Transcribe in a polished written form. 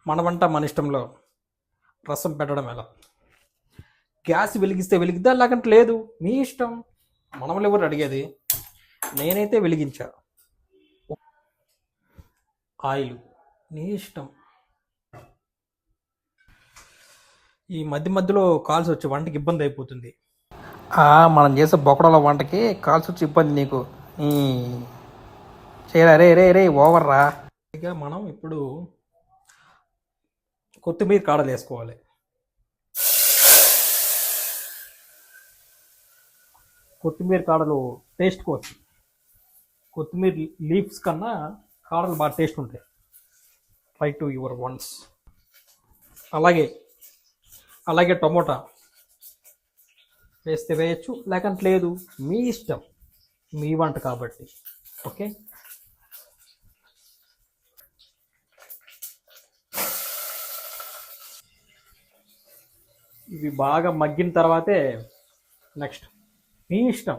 మన వంట మన ఇష్టంలో రసం పెట్టడం ఎలా? గ్యాస్ వెలిగిస్తే వెలిగిద్దా, లేకంటే లేదు, మీ ఇష్టం. మనల్ని ఎవరు అడిగేది? నేనైతే వెలిగించా. ఆయిల్ నీ ఇష్టం. ఈ మధ్య మధ్యలో కాల్స్ వచ్చి వంటకి ఇబ్బంది అయిపోతుంది. మనం చేసే బొకడల వంటకి కాల్స్ వచ్చి ఇబ్బంది నీకు. చేయరా రే రే రే ఓవర్ రా. ఇక మనం ఇప్పుడు కొత్తిమీర కాడలు వేసుకోవాలి. కొత్తిమీర కాడలు టేస్ట్ కోసం, కొత్తిమీర లీవ్స్ కన్నా కాడలు బాగా టేస్ట్ ఉంటాయి. Try to your once. అలాగే టమోటా వేస్తే వేయచ్చు, లేకంటే లేదు, మీ ఇష్టం, మీ వంట కాబట్టి. ఓకే, ఇవి బాగా మగ్గిన తర్వాతే నెక్స్ట్ మీ ఇష్టం.